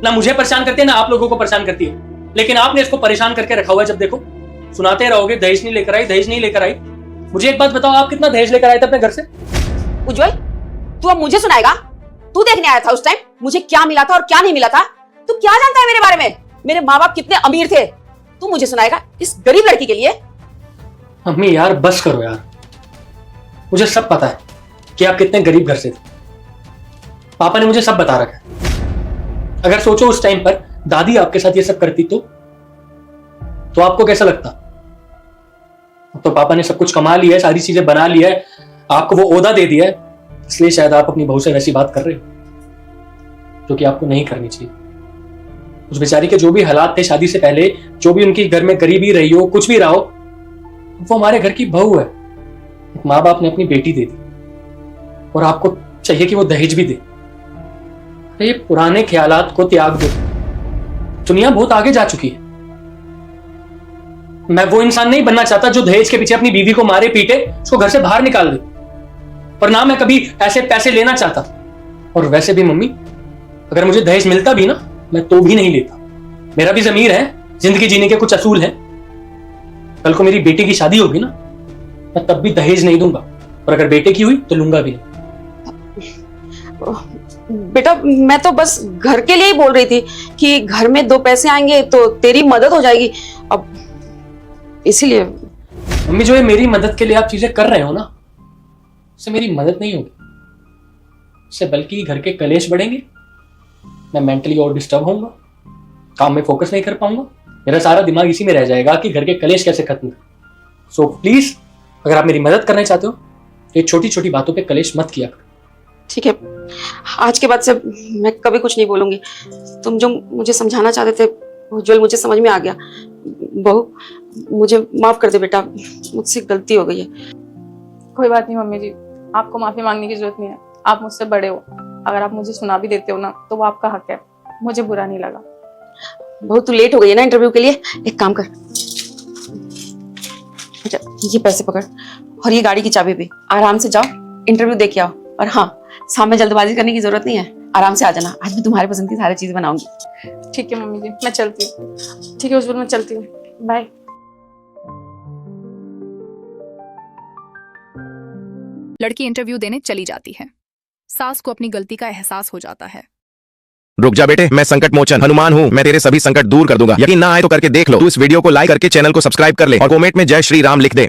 ना मुझे परेशान करती है ना आप लोगों को परेशान करती है, लेकिन आपने इसको परेशान करके रखा हुआ है। जब देखो सुनाते रहोगे दहेज नहीं लेकर आई, दहेज नहीं लेकर आई। मुझे एक बात बताओ, आप कितना दहेज लेकर आए थे अपने घर से? उज्जवल, तू अब मुझे सुनाएगा? तू देखने आया था उस टाइम मुझे क्या मिला था और क्या नहीं मिला था? तू क्या जानता है मेरे बारे में? मेरे माँ बाप कितने अमीर थे, तू मुझे सुनाएगा इस गरीब लड़की के लिए? मम्मी यार बस करो यार, मुझे सब पता है कि आप कितने गरीब घर से थे। पापा ने मुझे सब बता रखा है। अगर सोचो उस टाइम पर दादी आपके साथ ये सब करती तो आपको कैसा लगता? तो पापा ने सब कुछ कमा लिया है, सारी चीजें बना लिया है, आपको वो ओहदा दे दिया है, इसलिए शायद आप अपनी बहू से वैसी बात कर रहे हो जो कि आपको नहीं करनी चाहिए। उस बेचारी के जो भी हालात थे शादी से पहले, जो भी उनकी घर में गरीबी रही हो, कुछ भी रहा हो, वो हमारे घर की बहू है। माँ बाप ने अपनी बेटी दे दी और आपको चाहिए कि वो दहेज भी दे। ये पुराने ख्यालात को त्याग दो, दुनिया बहुत आगे जा चुकी है। मैं वो इंसान नहीं बनना चाहता जो दहेज के पीछे अपनी बीवी को मारे पीटे, उसको घर से बाहर निकाल दे। और ना मैं कभी ऐसे पैसे लेना चाहता। और वैसे भी मम्मी, अगर मुझे दहेज मिलता भी ना, मैं तो भी नहीं लेता। मेरा भी ज़मीर है, जिंदगी जीने के कुछ असूल हैं। कल को मेरी बेटी की शादी होगी ना, मैं तब भी दहेज नहीं दूंगा, और अगर बेटे की हुई तो लूंगा भी नहीं। बेटा, मैं तो बस घर के लिए ही बोल रही थी कि घर में 2 पैसे आएंगे तो तेरी मदद हो जाएगी, अब इसीलिए। मम्मी, जो है मेरी मदद के लिए आप चीजें कर रहे हो ना, उससे मेरी मदद नहीं होगी, उससे बल्कि घर के कलेश बढ़ेंगे। मैं मेंटली और डिस्टर्ब होऊंगा, काम में फोकस नहीं कर पाऊंगा, मेरा सारा दिमाग इसी में रह जाएगा कि घर के कलेश कैसे खत्म करें। सो प्लीज, अगर आप मेरी मदद करना चाहते हो तो ये छोटी छोटी बातों पे कलेश मत किया करो। ठीक है, आज के बाद से मैं कभी कुछ नहीं बोलूंगी। तुम जो मुझे समझाना चाहते थे उज्जवल, मुझे समझ में आ गया। बहू, मुझे माफ कर दे बेटा, मुझसे गलती हो गई है। कोई बात नहीं मम्मी जी, आपको माफी मांगने की जरूरत नहीं है, आप मुझसे बड़े हो। अगर आप मुझे सुना भी देते हो ना तो वो आपका हक है, मुझे बुरा नहीं लगा। बहू, तू लेट हो गई है ना इंटरव्यू के लिए, एक काम कर, अच्छा ये पैसे पकड़ और ये गाड़ी की चाबी भी। आराम से जाओ, इंटरव्यू दे के आओ। और हाँ, सामने जल्दबाजी करने की जरूरत नहीं है, आराम से आ जाना। आज मैं तुम्हारे पसंद की सारी चीजें बनाऊंगी। ठीक है मम्मी जी, मैं चलती हूँ। ठीक है उज्जवल, मैं चलती हूँ, बाय। लड़की इंटरव्यू देने चली जाती है। सास को अपनी गलती का एहसास हो जाता है। रुक जा बेटे, मैं संकट मोचन हनुमान हूँ, मैं तेरे सभी संकट दूर कर दूंगा। यकीन ना आए तो करके देख लो। तू इस वीडियो को लाइक करके चैनल को सब्सक्राइब कर ले और कमेंट में जय श्री राम लिख दे।